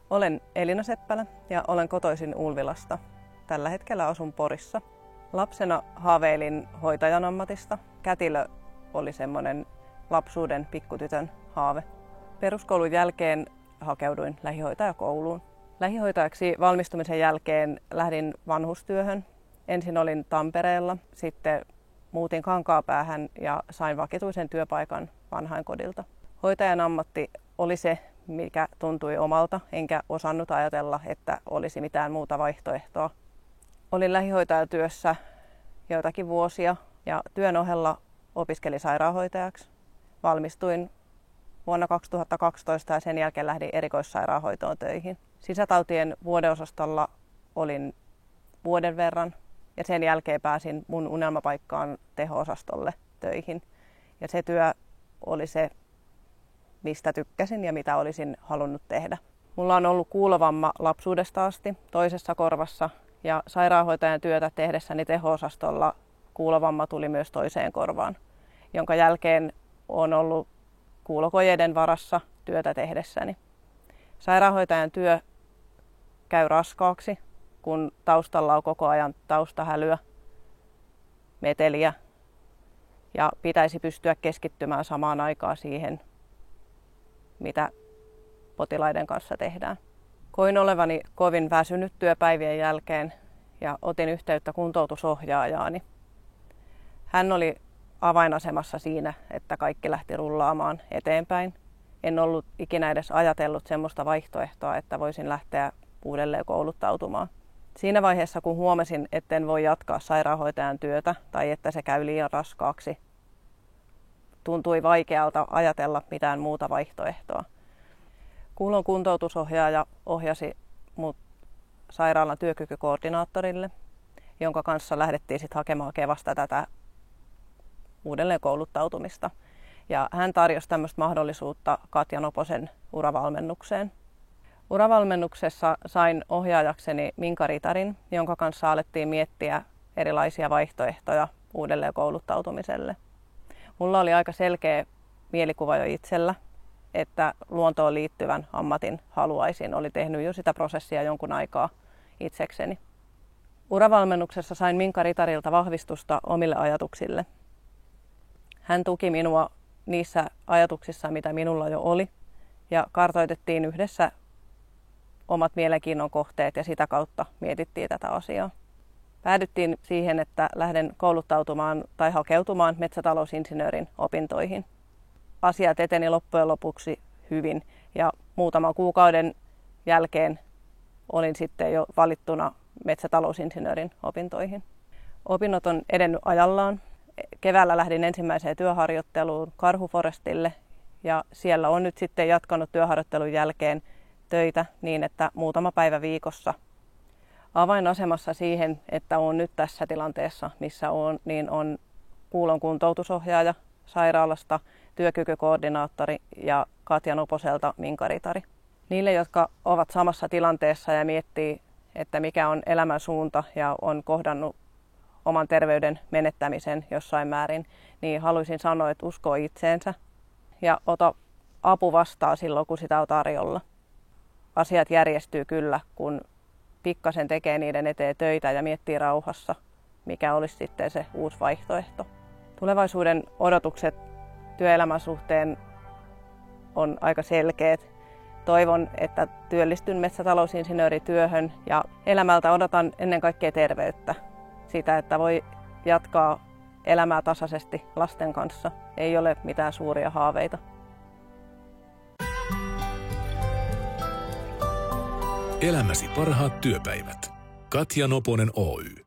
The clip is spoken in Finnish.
Olen Elina Seppälä ja olen kotoisin Ulvilasta. Tällä hetkellä asun Porissa. Lapsena haaveilin hoitajan ammatista. Kätilö oli semmoinen lapsuuden pikkutytön haave. Peruskoulun jälkeen hakeuduin lähihoitajakouluun. Lähihoitajaksi valmistumisen jälkeen lähdin vanhustyöhön. Ensin olin Tampereella, sitten muutin Kankaapäähän ja sain vakituisen työpaikan vanhainkodilta. Hoitajan ammatti oli se, mikä tuntui omalta, enkä osannut ajatella, että olisi mitään muuta vaihtoehtoa. Olin lähihoitajatyössä joitakin vuosia ja työn ohella opiskelin sairaanhoitajaksi. Valmistuin vuonna 2012 ja sen jälkeen lähdin erikoissairaanhoitoon töihin. Sisätautien vuodeosastolla olin vuoden verran ja sen jälkeen pääsin mun unelmapaikkaan teho-osastolle töihin. Ja se työ oli se, mistä tykkäsin ja mitä olisin halunnut tehdä. Mulla on ollut kuulovamma lapsuudesta asti toisessa korvassa ja sairaanhoitajan työtä tehdessäni teho-osastolla kuulovamma tuli myös toiseen korvaan, jonka jälkeen on ollut kuulokojeiden varassa työtä tehdessäni. Sairaanhoitajan työ käy raskaaksi, kun taustalla on koko ajan taustahälyä, meteliä ja pitäisi pystyä keskittymään samaan aikaan siihen, mitä potilaiden kanssa tehdään. Koin olevani kovin väsynyt työpäivien jälkeen ja otin yhteyttä kuntoutusohjaajaani. Hän oli avainasemassa siinä, että kaikki lähti rullaamaan eteenpäin. En ollut ikinä edes ajatellut semmoista vaihtoehtoa, että voisin lähteä uudelleen kouluttautumaan. Siinä vaiheessa, kun huomasin, etten voi jatkaa sairaanhoitajan työtä tai että se käy liian raskaaksi, tuntui vaikealta ajatella mitään muuta vaihtoehtoa. Kuulon kuntoutusohjaaja ohjasi mut sairaalan työkykykoordinaattorille, jonka kanssa lähdettiin sitten hakemaan Kevasta tätä uudelleen kouluttautumista. Ja hän tarjosi tämmöistä mahdollisuutta Katja Noposen uravalmennukseen. Uravalmennuksessa sain ohjaajakseni Minka Ritarin, jonka kanssa alettiin miettiä erilaisia vaihtoehtoja uudelleen kouluttautumiselle. Mulla oli aika selkeä mielikuva jo itsellä, että luontoon liittyvän ammatin haluaisin. Oli tehnyt jo sitä prosessia jonkun aikaa itsekseni. Uravalmennuksessa sain Minka Ritarilta vahvistusta omille ajatuksille. Hän tuki minua niissä ajatuksissa, mitä minulla jo oli, ja kartoitettiin yhdessä omat mielenkiinnon kohteet ja sitä kautta mietittiin tätä asiaa. Päädyttiin siihen, että lähden kouluttautumaan tai hakeutumaan metsätalousinsinöörin opintoihin. Asiat eteni loppujen lopuksi hyvin ja muutaman kuukauden jälkeen olin sitten jo valittuna metsätalousinsinöörin opintoihin. Opinnot on edennyt ajallaan. Keväällä lähdin ensimmäiseen työharjoitteluun Karhuforestille ja siellä on nyt sitten jatkanut työharjoittelun jälkeen töitä niin, että muutama päivä viikossa. Avainasemassa siihen, että olen nyt tässä tilanteessa, missä olen, niin on kuulon kuntoutusohjaaja sairaalasta, työkykykoordinaattori ja Katja Noposelta Minka Ritari. Niille, jotka ovat samassa tilanteessa ja miettii, että mikä on elämän suunta ja on kohdannut oman terveyden menettämisen jossain määrin, niin haluaisin sanoa, että usko itseensä ja ota apu vastaan silloin, kun sitä on tarjolla. Asiat järjestyy kyllä, kun pikkasen tekee niiden eteen töitä ja miettii rauhassa, mikä olisi sitten se uusi vaihtoehto. Tulevaisuuden odotukset työelämän suhteen on aika selkeät. Toivon, että työllistyn metsätalousinsinöörityöhön ja elämältä odotan ennen kaikkea terveyttä. Sitä, että voi jatkaa elämää tasaisesti lasten kanssa. Ei ole mitään suuria haaveita. Elämäsi parhaat työpäivät. Katja Noponen Oy.